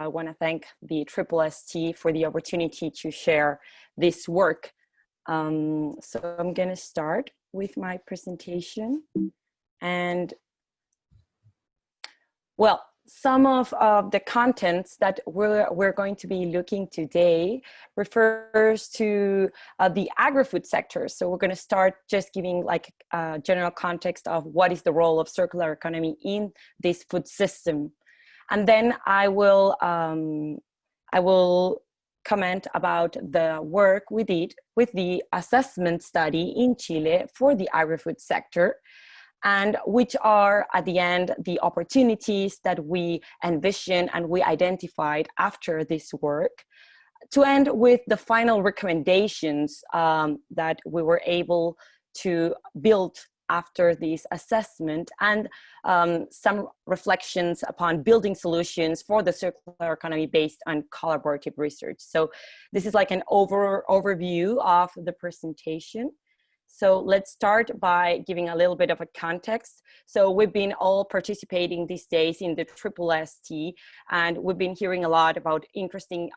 I want to thank the ISSST for the opportunity to share this work. So I'm going to start with my presentation. And well, some of the contents that we're going to be looking today refers to the agri-food sector. So we're going to start just giving like a general context of what is the role of circular economy in this food system. And then I will comment about the work we did with the assessment study in Chile for the agri-food sector, and which are at the end the opportunities that we envision and we identified after this work, to end with the final recommendations that we were able to build after this assessment, and some reflections upon building solutions for the circular economy based on collaborative research. So this is like an overview of the presentation. So let's start by giving a little bit of a context. So we've been all participating these days in the ISSST, and we've been hearing a lot about interesting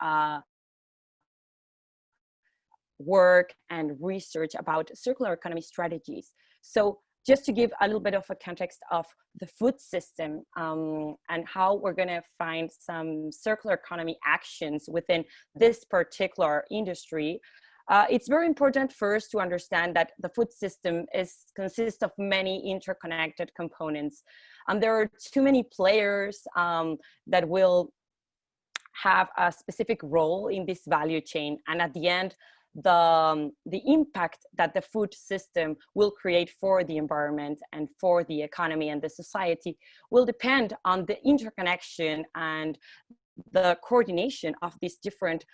work and research about circular economy strategies. So just to give a little bit of a context of the food system and how we're going to find some circular economy actions within this particular industry, it's very important first to understand that the food system consists of many interconnected components. There are too many players that will have a specific role in this value chain, and at the end, the impact that the food system will create for the environment and for the economy and the society will depend on the interconnection and the coordination of these different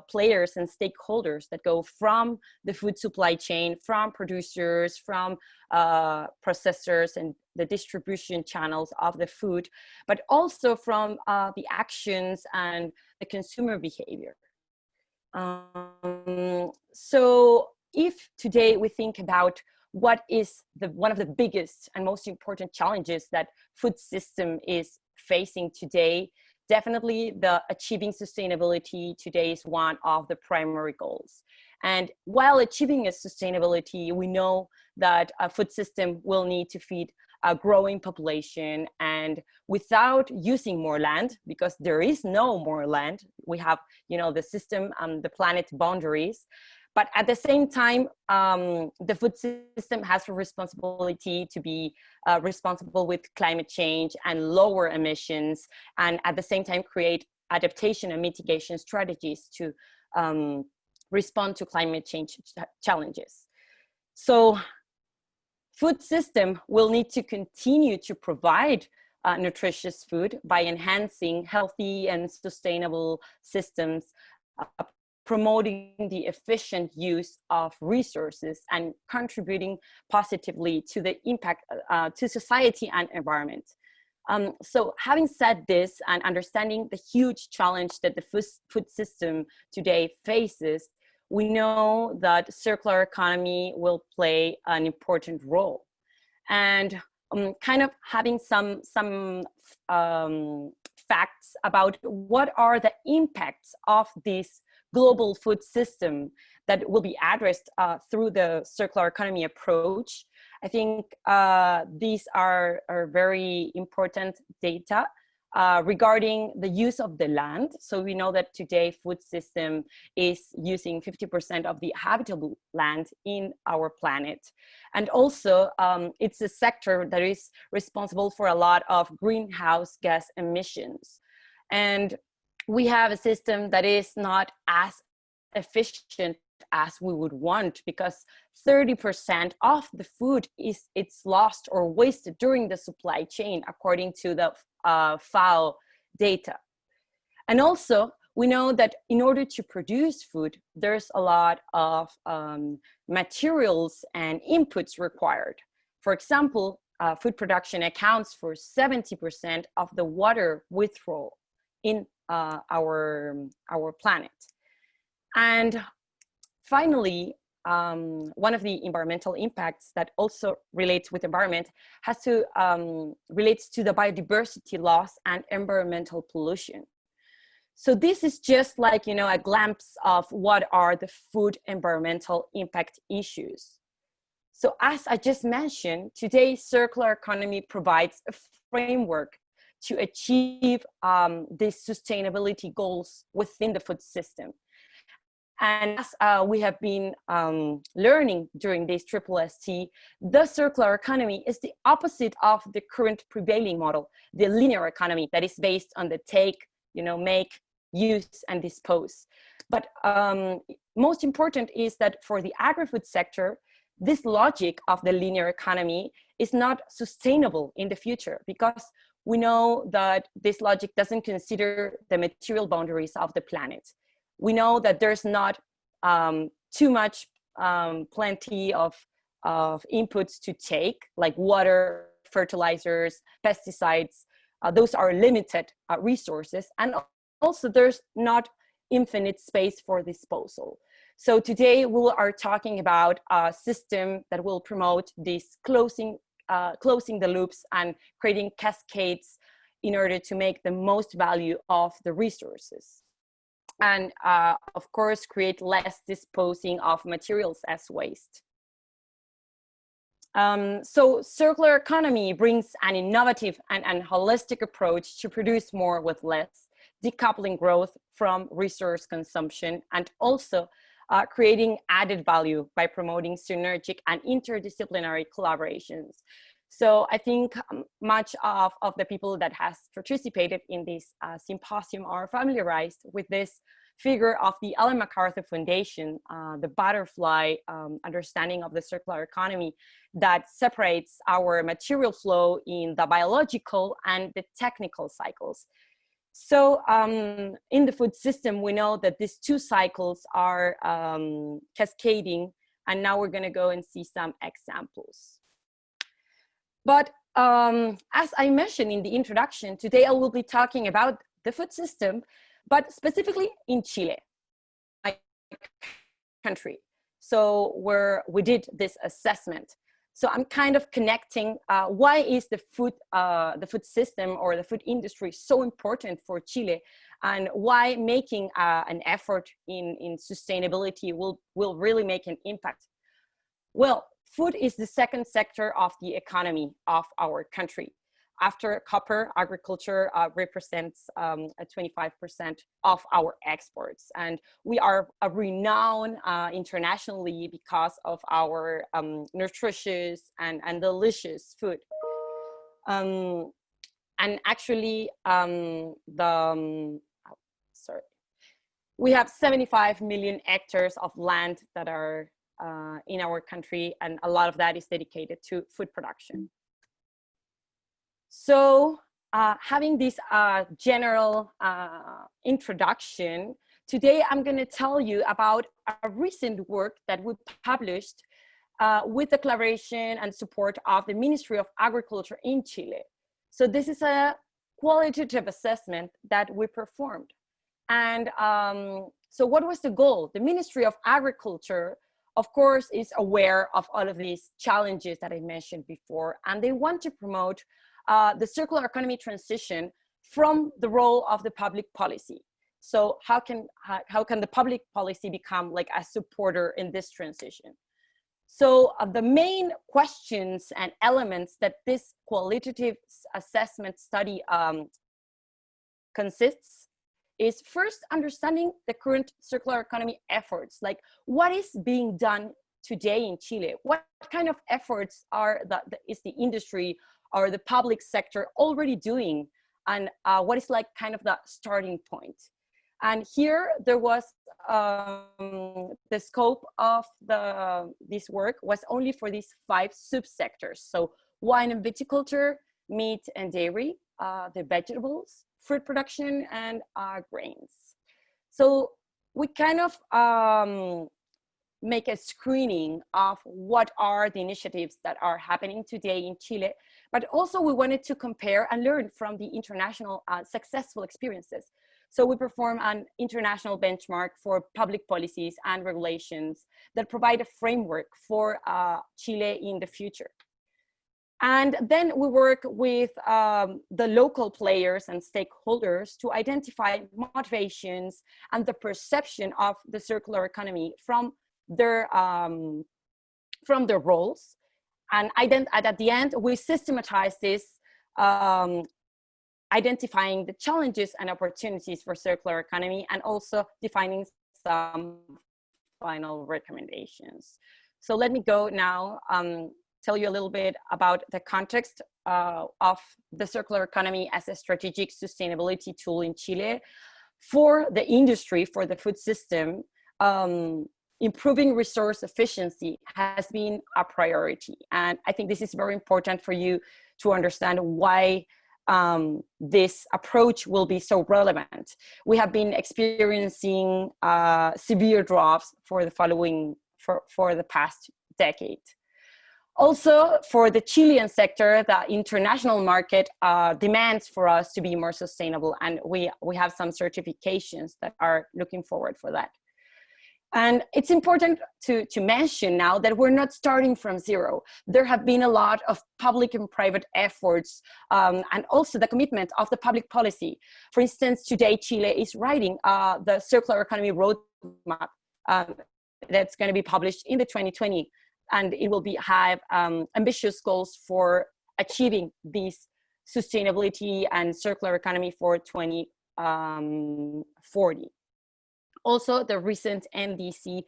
players and stakeholders that go from the food supply chain, from producers, from processors and the distribution channels of the food, but also from the actions and the consumer behavior. So if today we think about what is one of the biggest and most important challenges that food system is facing today, definitely the achieving sustainability today is one of the primary goals. And while achieving a sustainability, we know that a food system will need to feed a growing population, and without using more land, because there is no more land, we have, you know, the system, the planet boundaries. But at the same time, the food system has a responsibility to be responsible with climate change and lower emissions, and at the same time create adaptation and mitigation strategies to respond to climate change challenges. So food system will need to continue to provide nutritious food by enhancing healthy and sustainable systems, promoting the efficient use of resources, and contributing positively to the impact to society and environment. So having said this and understanding the huge challenge that the food system today faces, we know that circular economy will play an important role. And kind of having some facts about what are the impacts of this global food system that will be addressed through the circular economy approach. I think these are very important data regarding the use of the land. So we know that today food system is using 50% of the habitable land in our planet. And also it's a sector that is responsible for a lot of greenhouse gas emissions. And we have a system that is not as efficient as we would want, because 30% of the food it's lost or wasted during the supply chain, according to the FAO data. And also we know that in order to produce food, there's a lot of materials and inputs required. For example, food production accounts for 70% of the water withdrawal in our planet. And finally, one of the environmental impacts that also relates with environment relates to the biodiversity loss and environmental pollution. So this is just like, you know, a glimpse of what are the food environmental impact issues. So as I just mentioned, today's circular economy provides a framework to achieve these sustainability goals within the food system. And as we have been learning during this ISSST, the circular economy is the opposite of the current prevailing model, the linear economy that is based on the take, you know, make, use, and dispose. But most important is that for the agri-food sector, this logic of the linear economy is not sustainable in the future, because we know that this logic doesn't consider the material boundaries of the planet. We know that there's not too much plenty of inputs to take, like water, fertilizers, pesticides. Those are limited resources, and also there's not infinite space for disposal. So today we are talking about a system that will promote this closing the loops and creating cascades in order to make the most value of the resources. And of course, create less disposing of materials as waste. So circular economy brings an innovative and holistic approach to produce more with less, decoupling growth from resource consumption, and also creating added value by promoting synergic and interdisciplinary collaborations. So I think much of the people that has participated in this symposium are familiarized with this figure of the Ellen MacArthur Foundation, the butterfly understanding of the circular economy that separates our material flow in the biological and the technical cycles. So in the food system, we know that these two cycles are cascading, and now we're gonna go and see some examples. But as I mentioned in the introduction, today I will be talking about the food system, but specifically in Chile, my country. So where we did this assessment. So I'm kind of connecting why is the food system or the food industry so important for Chile, and why making an effort in sustainability will really make an impact. Well, food is the second sector of the economy of our country. After copper, agriculture represents 25% of our exports. And we are renowned internationally because of our nutritious and delicious food. And actually, we have 75 million hectares of land that are in our country, and a lot of that is dedicated to food production. So having this general introduction, today I'm going to tell you about a recent work that we published with the collaboration and support of the Ministry of Agriculture in Chile. So this is a qualitative assessment that we performed. And so what was the goal? The Ministry of Agriculture, of course, is aware of all of these challenges that I mentioned before, and they want to promote the circular economy transition from the role of the public policy. So how can the public policy become like a supporter in this transition? So the main questions and elements that this qualitative assessment study consists is first understanding the current circular economy efforts, like what is being done today in Chile? What kind of efforts is the industry or the public sector already doing, and what is like kind of the starting point? And here there was the scope of this work was only for these 5 subsectors. So wine and viticulture, meat and dairy, the vegetables, fruit production, and grains. So we kind of make a screening of what are the initiatives that are happening today in Chile, but also we wanted to compare and learn from the international successful experiences. So we perform an international benchmark for public policies and regulations that provide a framework for Chile in the future. And then we work with the local players and stakeholders to identify motivations and the perception of the circular economy from their roles. And at the end, we systematize this, identifying the challenges and opportunities for circular economy, and also defining some final recommendations. So let me go now, tell you a little bit about the context of the circular economy as a strategic sustainability tool in Chile. For the industry, for the food system, improving resource efficiency has been a priority. And I think this is very important for you to understand why this approach will be so relevant. We have been experiencing severe droughts for the past decade. Also, for the Chilean sector, the international market demands for us to be more sustainable, and we have some certifications that are looking forward for that. And it's important to mention now that we're not starting from zero. There have been a lot of public and private efforts, and also the commitment of the public policy. For instance, today Chile is writing the circular economy roadmap that's going to be published in the 2020, and it will have ambitious goals for achieving these sustainability and circular economy for 2040. Also, the recent NDC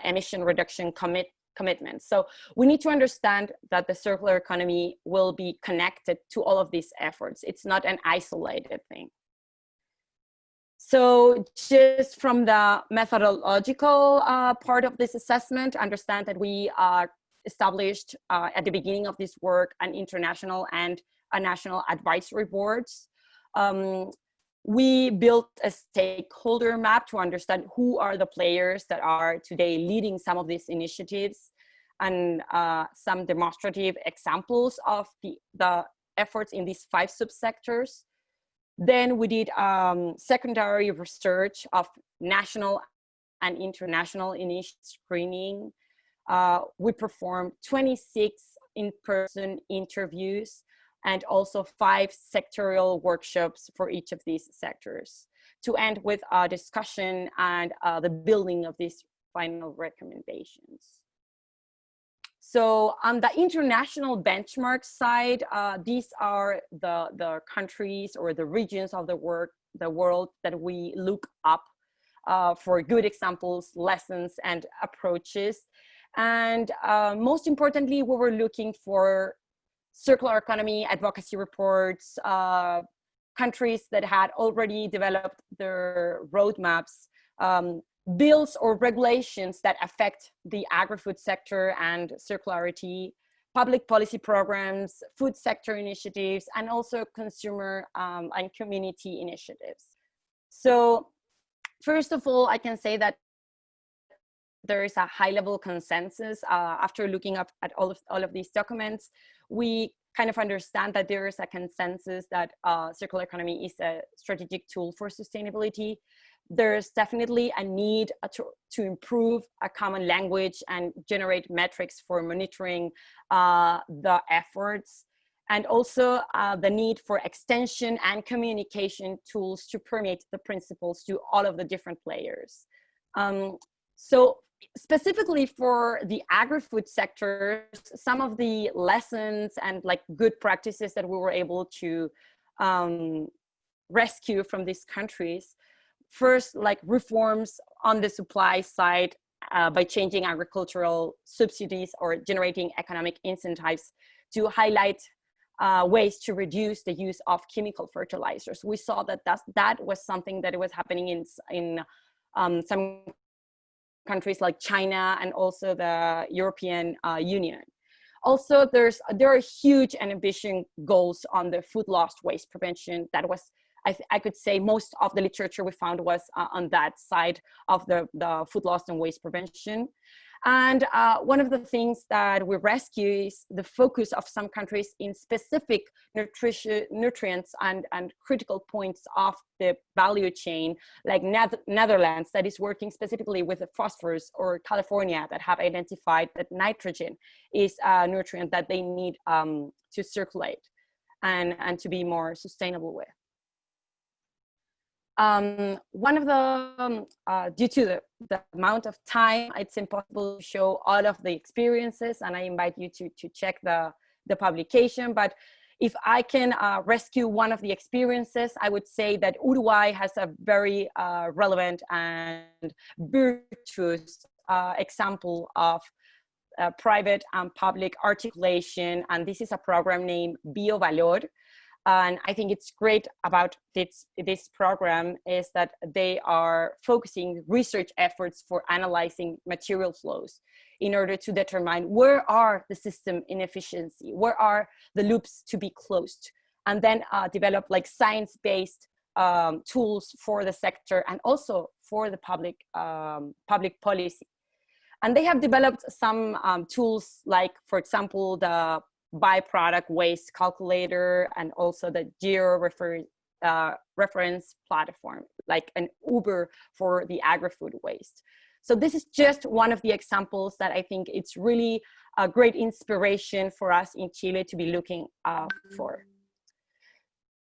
emission reduction commitments. So we need to understand that the circular economy will be connected to all of these efforts. It's not an isolated thing. So just from the methodological part of this assessment, understand that we established at the beginning of this work an international and a national advisory boards. We built a stakeholder map to understand who are the players that are today leading some of these initiatives, and some demonstrative examples of the efforts in these 5 subsectors. Then we did secondary research of national and international initiative screening. We performed 26 in-person interviews, and also 5 sectorial workshops for each of these sectors, to end with a discussion and the building of these final recommendations. So on the international benchmark side, these are the countries or the regions of the world that we look up for good examples, lessons, and approaches. And most importantly, we were looking for circular economy advocacy reports, countries that had already developed their roadmaps, bills or regulations that affect the agri-food sector and circularity, public policy programs, food sector initiatives, and also consumer and community initiatives. So first of all, I can say that there is a high-level consensus after looking up at all of these documents. We kind of understand that there is a consensus that circular economy is a strategic tool for sustainability. There's definitely a need to improve a common language and generate metrics for monitoring the efforts, and also the need for extension and communication tools to permeate the principles to all of the different players. So specifically for the agri-food sector, some of the lessons and like good practices that we were able to rescue from these countries. First, like reforms on the supply side by changing agricultural subsidies or generating economic incentives to highlight ways to reduce the use of chemical fertilizers. We saw that that was something that was happening in some countries like China and also the European Union. Also, there are huge and ambitious goals on the food loss waste prevention. That was, I could say, most of the literature we found was on that side of the food loss and waste prevention. And one of the things that we rescue is the focus of some countries in specific nutrients and critical points of the value chain, like Netherlands, that is working specifically with the phosphorus, or California, that have identified that nitrogen is a nutrient that they need to circulate and to be more sustainable with. One of the, due to the amount of time, it's impossible to show all of the experiences, and I invite you to check the publication. But if I can rescue one of the experiences, I would say that Uruguay has a very relevant and virtuous example of private and public articulation, and this is a program named BioValor. And I think it's great about this program is that they are focusing research efforts for analyzing material flows in order to determine where are the system inefficiency, where are the loops to be closed, and then develop like science-based tools for the sector and also for the public policy. And they have developed some tools like, for example, the byproduct waste calculator, and also the reference platform, like an Uber for the agri-food waste. So this is just one of the examples that I think it's really a great inspiration for us in Chile to be looking for.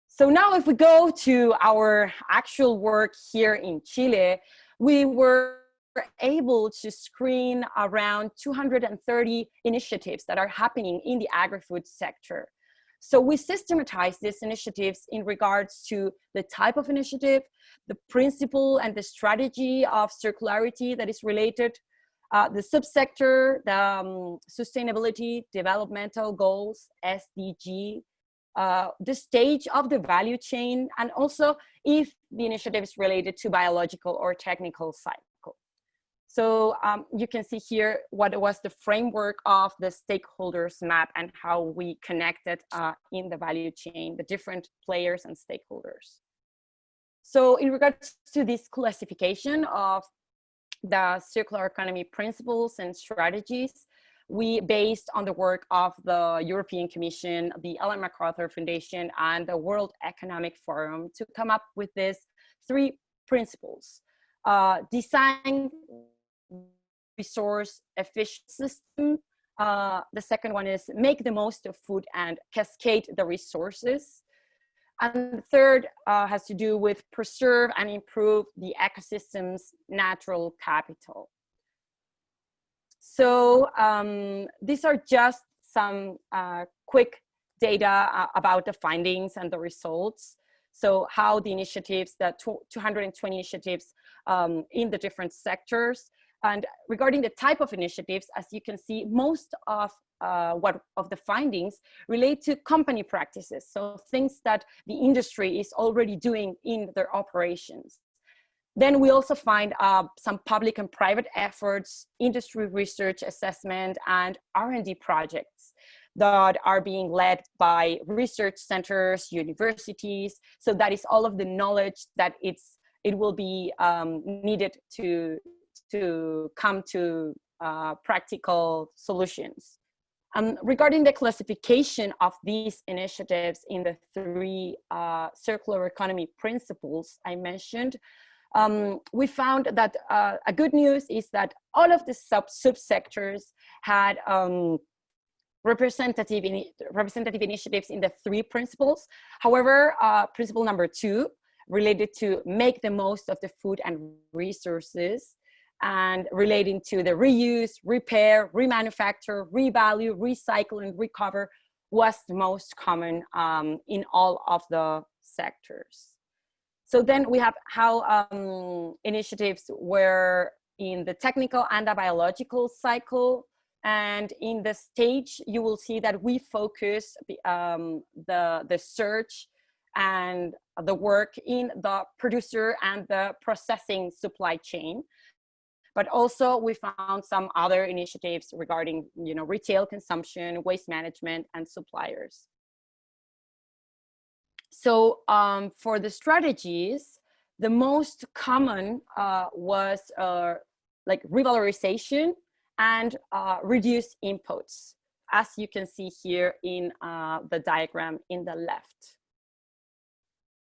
So now if we go to our actual work here in Chile, we were able to screen around 230 initiatives that are happening in the agri-food sector. So we systematize these initiatives in regards to the type of initiative, the principle and the strategy of circularity that is related, the subsector, the sustainability, developmental goals, SDG, the stage of the value chain, and also if the initiative is related to biological or technical cycle. So you can see here what was the framework of the stakeholders map and how we connected in the value chain, the different players and stakeholders. So in regards to this classification of the circular economy principles and strategies, we based on the work of the European Commission, the Ellen MacArthur Foundation, and the World Economic Forum to come up with these 3 principles. Design resource efficient system. The second one is make the most of food and cascade the resources. And the third has to do with preserve and improve the ecosystem's natural capital. So these are just some quick data about the findings and the results. So how the initiatives, the 220 initiatives in the different sectors. And regarding the type of initiatives, as you can see, most of the findings relate to company practices. So things that the industry is already doing in their operations. Then we also find some public and private efforts, industry research assessment, and R&D projects that are being led by research centers, universities. So that is all of the knowledge that it will be needed to come to practical solutions. Regarding the classification of these initiatives in the 3 circular economy principles I mentioned, we found that a good news is that all of the subsectors had representative initiatives in the 3 principles. However, principle number 2 related to make the most of the food and resources, and relating to the reuse, repair, remanufacture, revalue, recycle, and recover was the most common in all of the sectors. So then we have how initiatives were in the technical and the biological cycle. And in the stage, you will see that we focus the search and the work in the producer and the processing supply chain. But also we found some other initiatives regarding, retail consumption, waste management, and suppliers. So for the strategies, the most common was like revalorization and reduce inputs, as you can see here in the diagram in the left.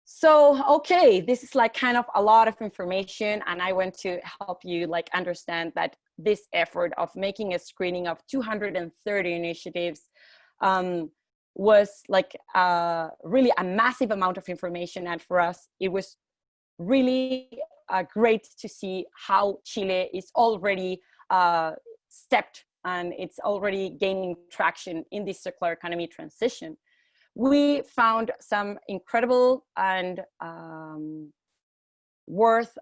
So, okay, this is like kind of a lot of information, and I want to help you like understand that this effort of making a screening of 230 initiatives was like really a massive amount of information. And for us, it was really great to see how Chile is already stepped and it's already gaining traction in this circular economy transition. We found some incredible and worth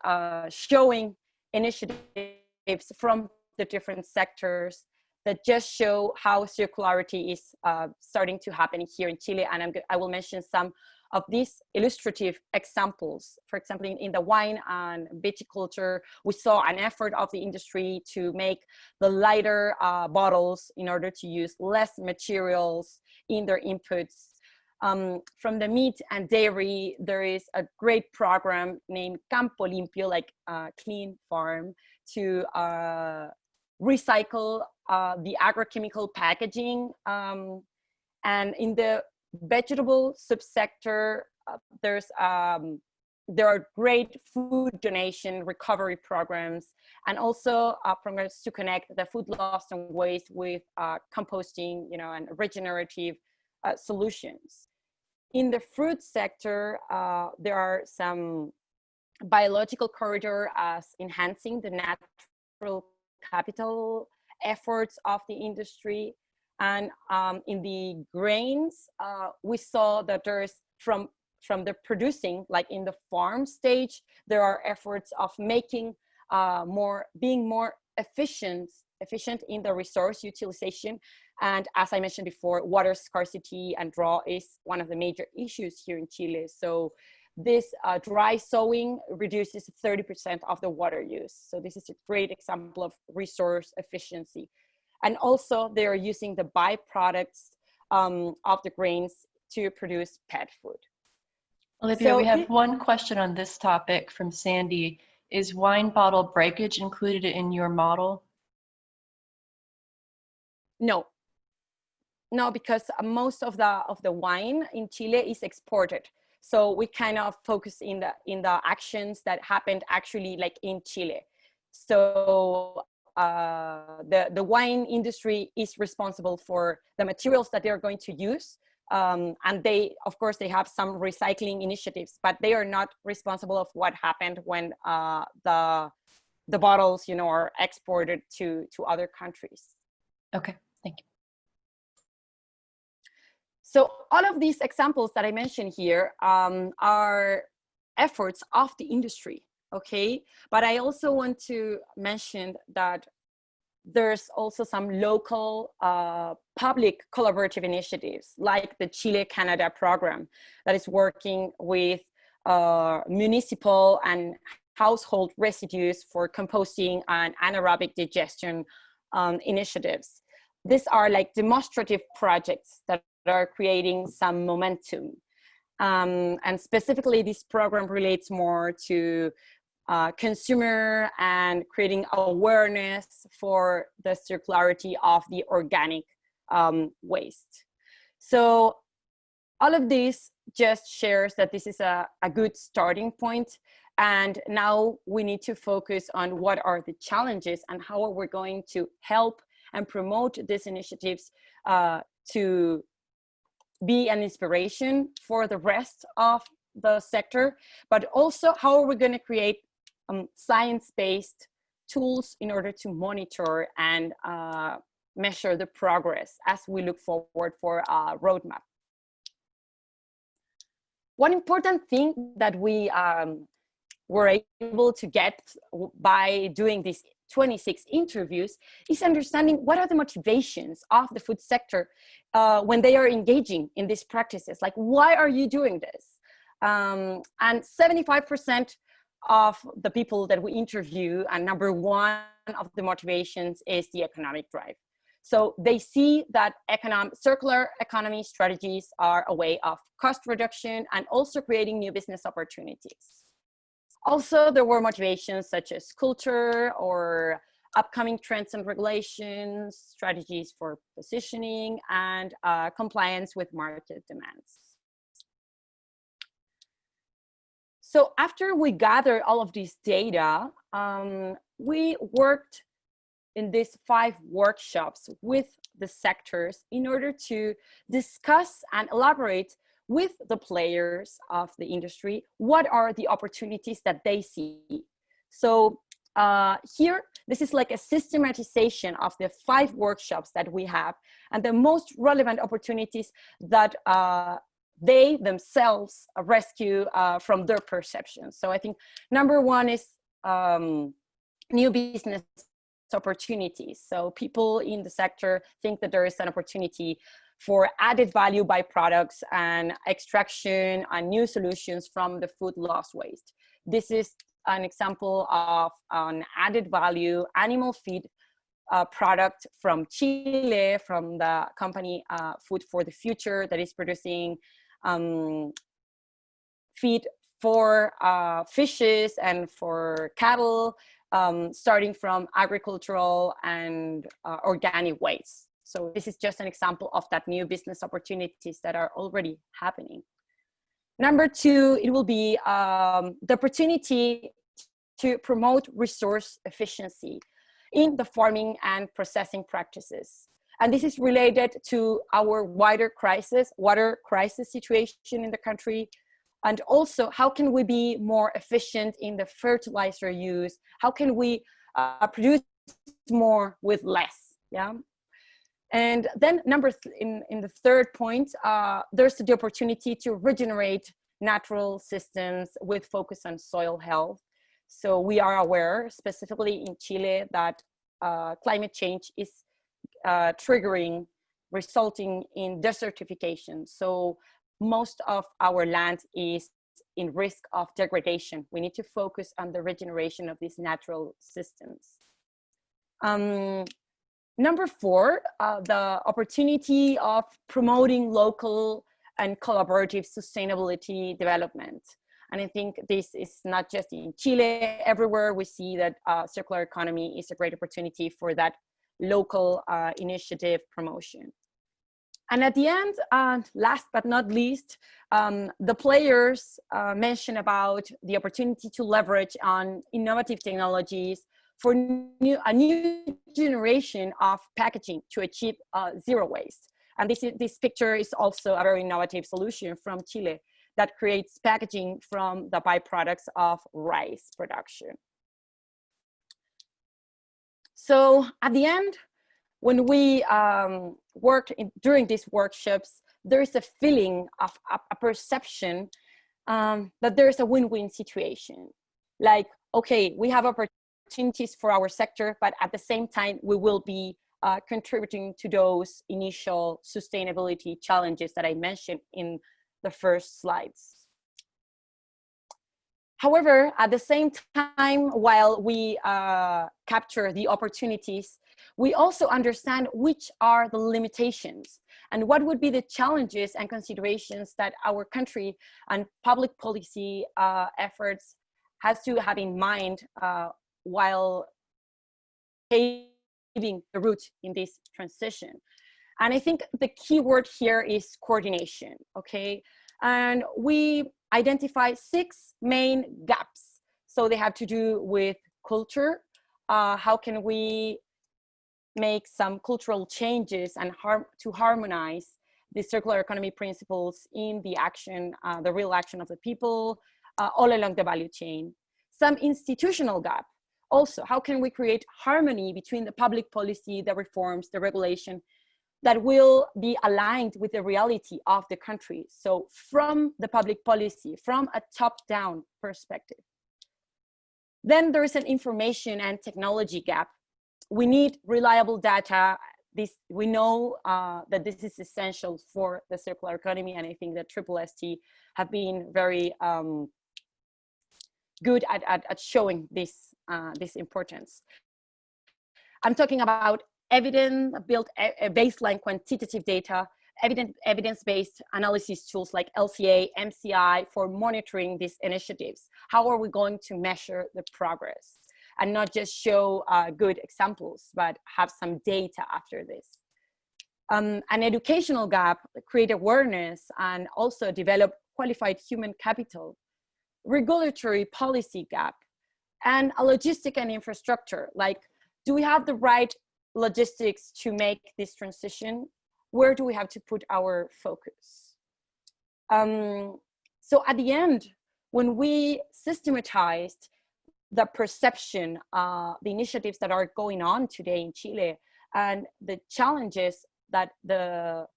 showing initiatives from the different sectors that just show how circularity is starting to happen here in Chile. And I will mention some of these illustrative examples. For example, in the wine and viticulture, we saw an effort of the industry to make the lighter bottles in order to use less materials in their inputs. From the meat and dairy, there is a great program named Campo Limpio, like Clean Farm, to recycle the agrochemical packaging. And in the vegetable subsector, there are great food donation recovery programs, and also programs to connect the food loss and waste with composting, and regenerative solutions. In the fruit sector, there are some biological corridor as enhancing the natural capital efforts of the industry. And in the grains, we saw that there's from the producing, like in the farm stage, there are efforts of making being more efficient in the resource utilization. And as I mentioned before, water scarcity and drought is one of the major issues here in Chile. So this dry sowing reduces 30% of the water use. So this is a great example of resource efficiency. And also they are using the byproducts of the grains to produce pet food. Olivia, So we have one question on this topic from Sandy. Is wine bottle breakage included in your model? No, because most of the wine in Chile is exported. So we kind of focus in the actions that happened actually like in Chile. So the wine industry is responsible for the materials that they're going to use. And they, of course, they have some recycling initiatives, but they are not responsible of what happened when the bottles, are exported to other countries. Okay, thank you. So all of these examples that I mentioned here are efforts of the industry, okay? But I also want to mention that there's also some local public collaborative initiatives like the Chile-Canada program that is working with municipal and household residues for composting and anaerobic digestion initiatives. These are like demonstrative projects that are creating some momentum. And specifically, this program relates more to consumer and creating awareness for the circularity of the organic waste. So all of this just shares that this is a good starting point. And now we need to focus on what are the challenges and how are we going to help and promote these initiatives to be an inspiration for the rest of the sector, but also how are we going to create science-based tools in order to monitor and measure the progress as we look forward for a roadmap. One important thing that we were able to get by doing these 26 interviews is understanding what are the motivations of the food sector when they are engaging in these practices. Like, why are you doing this? And 75% of the people that we interview, and number one of the motivations is the economic drive. So they see that circular economy strategies are a way of cost reduction and also creating new business opportunities. Also, there were motivations such as culture or upcoming trends and regulations, strategies for positioning, and compliance with market demands. So after we gathered all of this data, we worked in these 5 workshops with the sectors in order to discuss and elaborate with the players of the industry what are the opportunities that they see. So here, this is like a systematization of the 5 workshops that we have and the most relevant opportunities that they themselves rescue from their perceptions. So I think number 1 is new business opportunities. So people in the sector think that there is an opportunity for added value byproducts and extraction and new solutions from the food loss waste. This is an example of an added value animal feed product from Chile, from the company Food for the Future, that is producing feed for fishes and for cattle, starting from agricultural and organic waste. So this is just an example of that new business opportunities that are already happening. Number 2, it will be the opportunity to promote resource efficiency in the farming and processing practices. And this is related to our wider crisis, water crisis situation in the country. And also, how can we be more efficient in the fertilizer use? How can we produce more with less? Yeah. And then in the 3rd point, there's the opportunity to regenerate natural systems with focus on soil health. So we are aware, specifically in Chile, that climate change is resulting in desertification. So most of our land is in risk of degradation. We need to focus on the regeneration of these natural systems. Number 4, the opportunity of promoting local and collaborative sustainability development. And I think this is not just in Chile, everywhere we see that circular economy is a great opportunity for that local initiative promotion. And at the end, last but not least, the players mention about the opportunity to leverage on innovative technologies for a new generation of packaging to achieve zero waste. And this picture is also a very innovative solution from Chile that creates packaging from the byproducts of rice production. So at the end, when we worked during these workshops, there is a feeling of a perception that there is a win-win situation. Like, okay, we have opportunities for our sector, but at the same time, we will be contributing to those initial sustainability challenges that I mentioned in the first slides. However, at the same time, while we capture the opportunities, we also understand which are the limitations and what would be the challenges and considerations that our country and public policy efforts has to have in mind while paving the route in this transition. And I think the key word here is coordination, okay? And we identify 6 main gaps. So they have to do with culture. How can we make some cultural changes and to harmonize the circular economy principles in the action, the real action of the people all along the value chain. Some institutional gap. Also, how can we create harmony between the public policy, the reforms, the regulation that will be aligned with the reality of the country? So from the public policy, from a top-down perspective. Then there is an information and technology gap. We need reliable data. We know that this is essential for the circular economy, and I think that ISSST have been very good at showing this importance. I'm talking about evidence-built baseline quantitative data, evidence-based analysis tools like LCA, MCI for monitoring these initiatives. How are we going to measure the progress? and not just show good examples, but have some data after this. An educational gap, create awareness, and also develop qualified human capital. Regulatory policy gap, and a logistic and infrastructure, like, do we have the right logistics to make this transition? Where do we have to put our focus? So at the end, when we systematized the perception, the initiatives that are going on today in Chile, and the challenges that the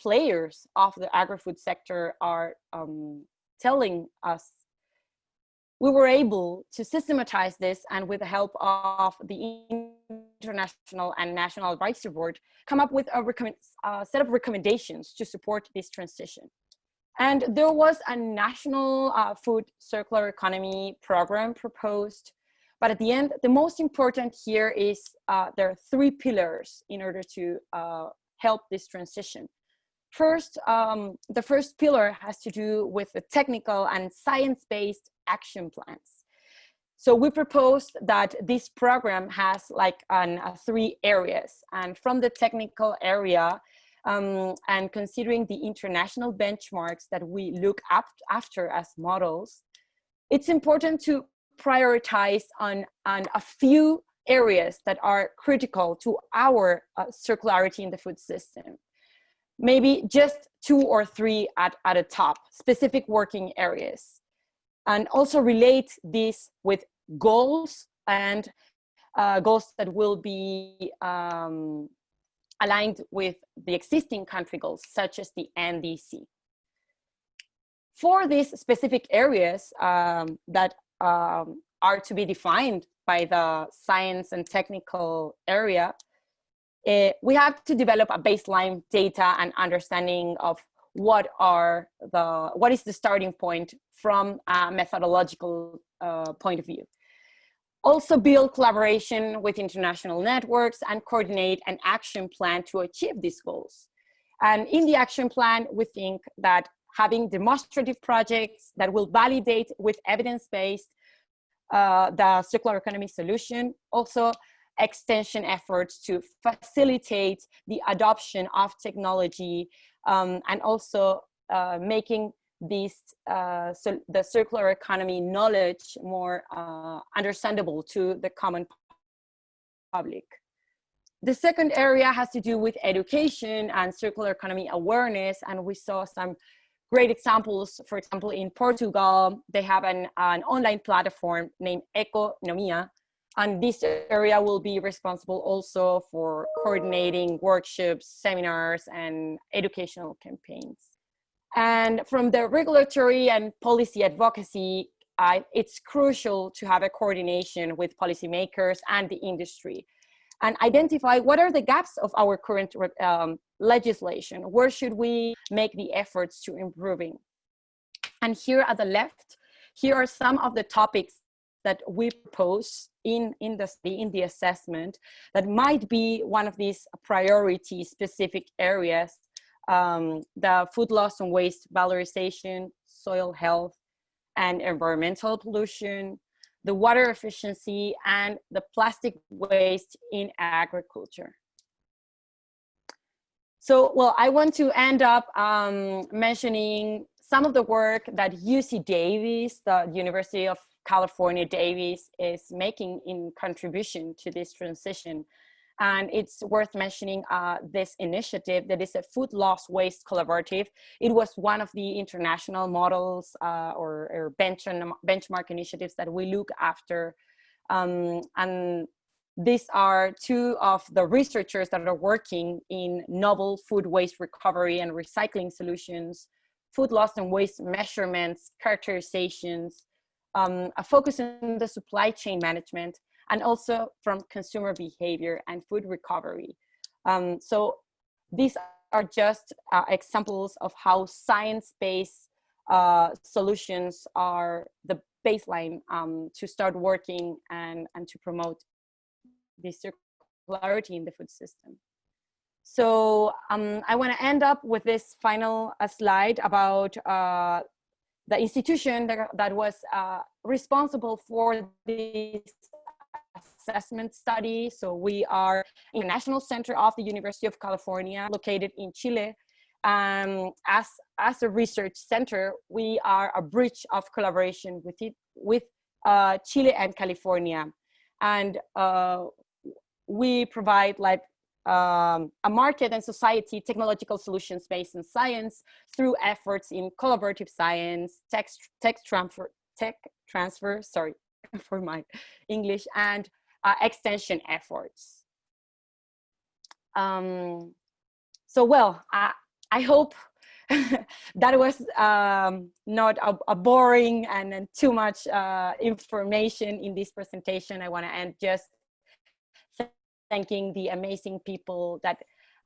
players of the agri-food sector are telling us, we were able to systematize this, and with the help of the international and national advisory board, come up with a set of recommendations to support this transition. And there was a national food circular economy program proposed, but at the end, the most important here is there are 3 pillars in order to help this transition. First, the first pillar has to do with the technical and science-based action plans. So we proposed that this program has like 3 areas, and from the technical area, and considering the international benchmarks that we look up after as models, it's important to prioritize on a few areas that are critical to our circularity in the food system. Maybe just 2 or 3 at a top, specific working areas. And also relate this with goals, and goals that will be aligned with the existing country goals, such as the NDC. For these specific areas that are to be defined by the science and technical area, we have to develop a baseline data and understanding of what is the starting point from a methodological point of view. Also build collaboration with international networks and coordinate an action plan to achieve these goals. And in the action plan, we think that having demonstrative projects that will validate with evidence-based the circular economy solution, also extension efforts to facilitate the adoption of technology, and also making the circular economy knowledge more understandable to the common public. The second area has to do with education and circular economy awareness, and we saw some great examples. For example, in Portugal, they have an online platform named Economia, and this area will be responsible also for coordinating workshops, seminars, and educational campaigns. And from the regulatory and policy advocacy, it's crucial to have a coordination with policymakers and the industry, and identify what are the gaps of our current legislation. Where should we make the efforts to improving? And here at the left, here are some of the topics that we propose in the assessment that might be one of these priority specific areas: the food loss and waste valorization, soil health and environmental pollution, the water efficiency, and the plastic waste in agriculture. So, well, I want to end up mentioning some of the work that UC Davis, the University of California, Davis, is making in contribution to this transition. And it's worth mentioning this initiative that is a food loss waste collaborative. It was one of the international models or benchmark initiatives that we look after. And these are 2 of the researchers that are working in novel food waste recovery and recycling solutions, food loss and waste measurements, characterizations, a focus on the supply chain management, and also from consumer behavior and food recovery. So these are just examples of how science-based solutions are the baseline to start working and to promote the circularity in the food system. So I want to end up with this final slide about the institution that was responsible for this assessment study. So we are International Center of the University of California, located in Chile. As a research center, we are a bridge of collaboration with Chile and California. And we provide like a market and society technological solutions based on science through efforts in collaborative science, tech transfer, sorry for my English, and extension efforts. So well, I hope that was not a boring and too much information in this presentation. I want to end just thanking the amazing people that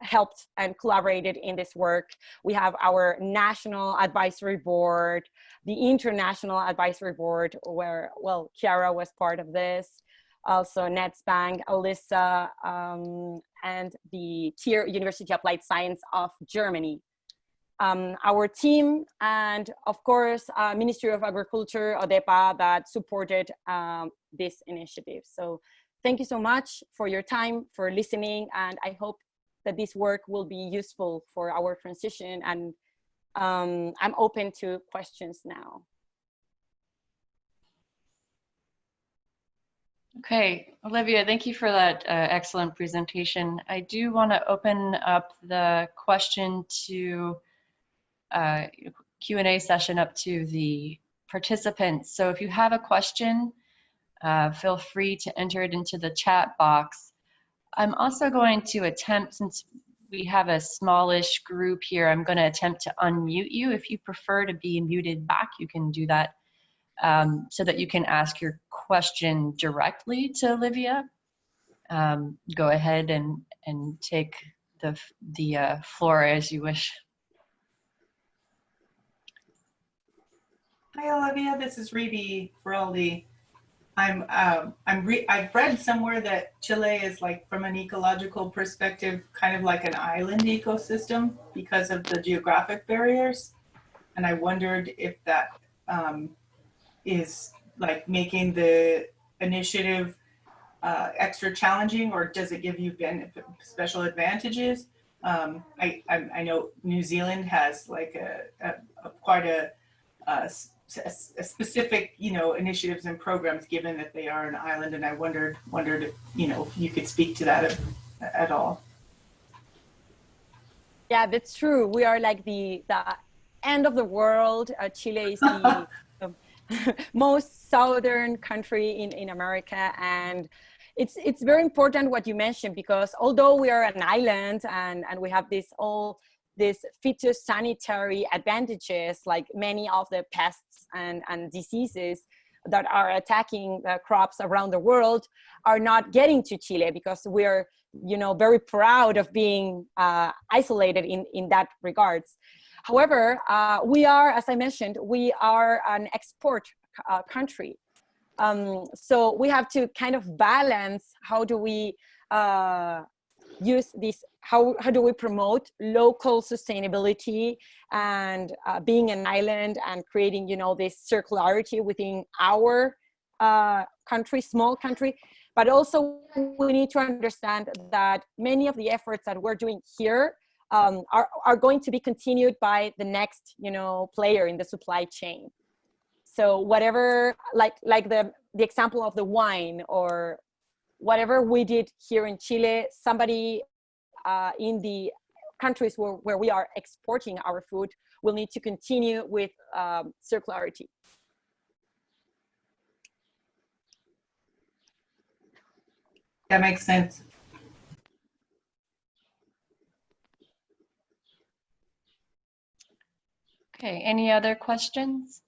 helped and collaborated in this work. We have our national advisory board, the international advisory board, where, well, Chiara was part of this, also Netzbank, Alyssa, and the TIER University of Applied Science of Germany. Our team, and of course, Ministry of Agriculture, ODEPA, that supported this initiative. So thank you so much for your time, for listening, and I hope that this work will be useful for our transition, and I'm open to questions now. Okay, Olivia, thank you for that excellent presentation. I do want to open up the question to Q&A session up to the participants. So if you have a question, feel free to enter it into the chat box. I'm also going to attempt, since we have a smallish group here, I'm going to attempt to unmute you. If you prefer to be muted back, you can do that so that you can ask your question directly to Olivia. Go ahead and take the floor as you wish. Hi, Olivia. This is Revisa Valdés. I've read somewhere that Chile is, like, from an ecological perspective, kind of like an island ecosystem because of the geographic barriers. And I wondered if that is like making the initiative extra challenging, or does it give you special advantages? I know New Zealand has like quite a specific, initiatives and programs, given that they are an island, and I wondered if, if you could speak to that at all. Yeah, that's true. We are like the end of the world. Chile is the most southern country in America, and it's very important what you mentioned, because although we are an island and we have all these phytosanitary advantages, like many of the pests and diseases that are attacking crops around the world are not getting to Chile, because we're, very proud of being isolated in that regards. However, we are, as I mentioned, we are an export country. So we have to kind of balance, how do we use this, how do we promote local sustainability and being an island and creating, this circularity within our country, small country. But also we need to understand that many of the efforts that we're doing here are going to be continued by the next, player in the supply chain. So whatever, like the example of the wine, or whatever we did here in Chile, somebody in the countries where we are exporting our food will need to continue with circularity. That makes sense. Okay, any other questions?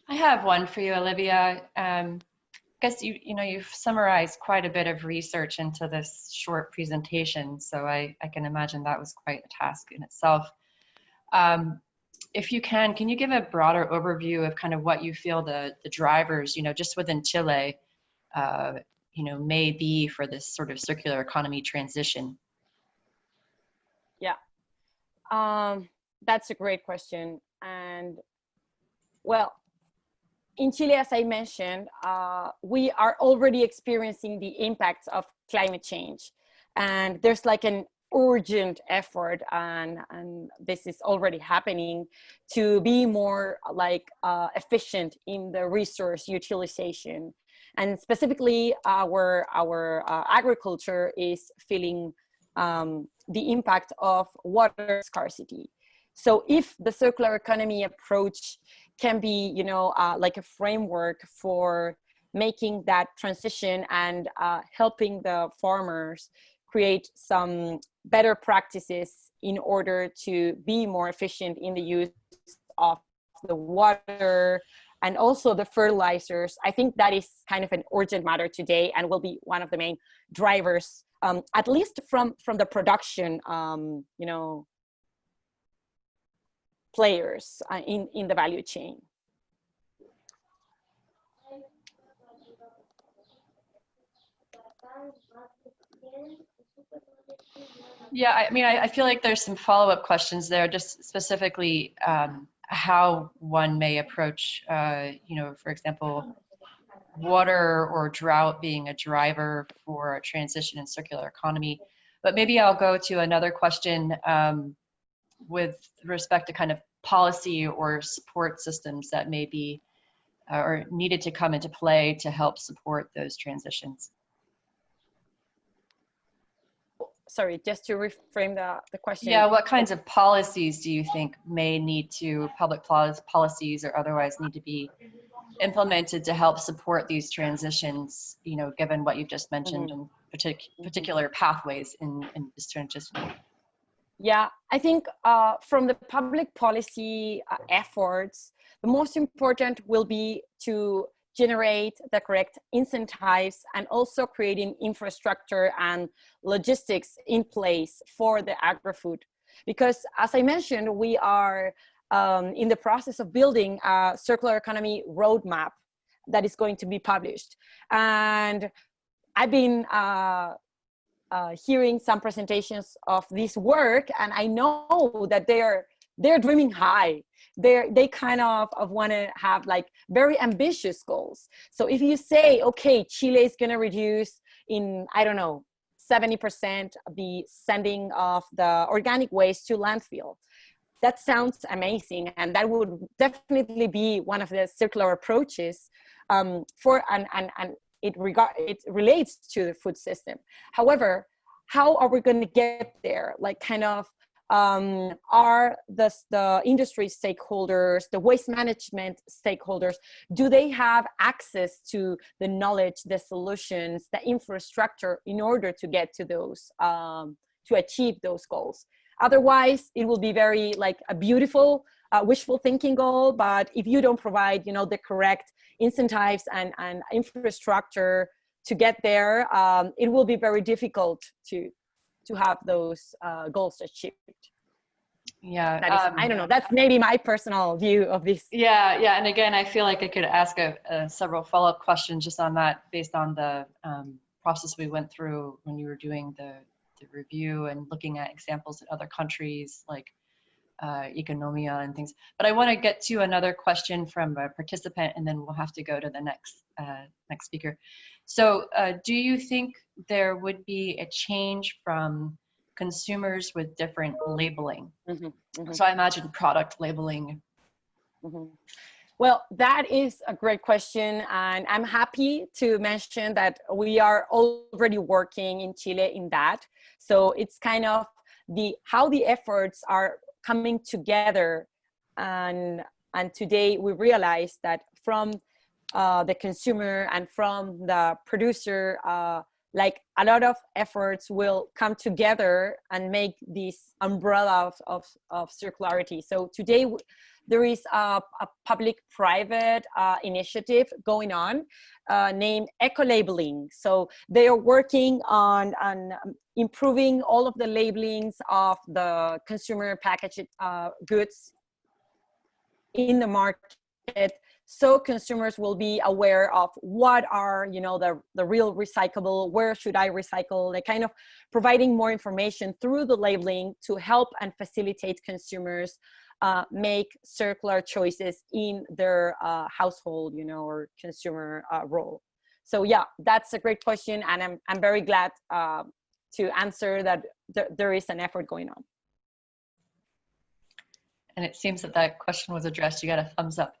I have one for you, Olivia. I guess you've summarized quite a bit of research into this short presentation, so I can imagine that was quite a task in itself. If you can you give a broader overview of kind of what you feel the drivers, just within Chile, may be for this sort of circular economy transition? Yeah, that's a great question. And well, in Chile, as I mentioned, we are already experiencing the impacts of climate change. And there's like an urgent effort, and this is already happening, to be more like efficient in the resource utilization. And specifically, our agriculture is feeling the impact of water scarcity. So if the circular economy approach can be, like a framework for making that transition and helping the farmers create some better practices in order to be more efficient in the use of the water and also the fertilizers, I think that is kind of an urgent matter today and will be one of the main drivers, at least from the production, players in the value chain. Yeah, I mean, I feel like there's some follow-up questions there, just specifically how one may approach, for example, water or drought being a driver for a transition in circular economy. But maybe I'll go to another question with respect to kind of policy or support systems that may be or needed to come into play to help support those transitions. Sorry, just to reframe the question. Yeah, what kinds of policies do you think may need to, public policies or otherwise, need to be implemented to help support these transitions, given what you've just mentioned, and particular pathways in this transition? Yeah, I think from the public policy efforts, the most important will be to generate the correct incentives and also creating infrastructure and logistics in place for the agri-food. Because as I mentioned, we are in the process of building a circular economy roadmap that is going to be published. And I've been hearing some presentations of this work, and I know that they're dreaming high. They kind of want to have like very ambitious goals. So if you say, okay, Chile is going to reduce in, I don't know, 70% the sending of the organic waste to landfill, that sounds amazing, and that would definitely be one of the circular approaches for and it relates to the food system. However, how are we going to get there? Like, kind of, are the industry stakeholders, the waste management stakeholders, do they have access to the knowledge, the solutions, the infrastructure in order to get to those, to achieve those goals? Otherwise, it will be very like a beautiful wishful thinking goal, but if you don't provide, the correct incentives and infrastructure to get there, it will be very difficult to have those goals achieved. Yeah, that is, I don't know, that's maybe my personal view of this. Yeah, and again, I feel like I could ask several follow-up questions just on that, based on the process we went through when you were doing the review and looking at examples in other countries like Economia and things. But I want to get to another question from a participant, and then we'll have to go to the next speaker. So do you think there would be a change from consumers with different labeling? So I imagine product labeling. Well, that is a great question, and I'm happy to mention that we are already working in Chile in that. So it's kind of how the efforts are coming together, and today we realize that from the consumer and from the producer, like a lot of efforts will come together and make this umbrella of circularity. So today there is a public-private initiative going on named eco-labeling. So they are working on improving all of the labelings of the consumer packaged goods in the market, so consumers will be aware of what are, you know, the real recyclable, where should I recycle, like kind of providing more information through the labeling to help and facilitate consumers make circular choices in their household, you know, or consumer role. So yeah, that's a great question, and I'm very glad to answer that there is an effort going on. And it seems that that question was addressed. You got a thumbs up.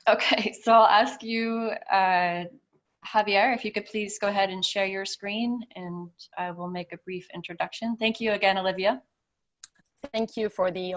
Okay, so I'll ask you, Javier, if you could please go ahead and share your screen, and I will make a brief introduction. Thank you again, Olivia. Thank you for the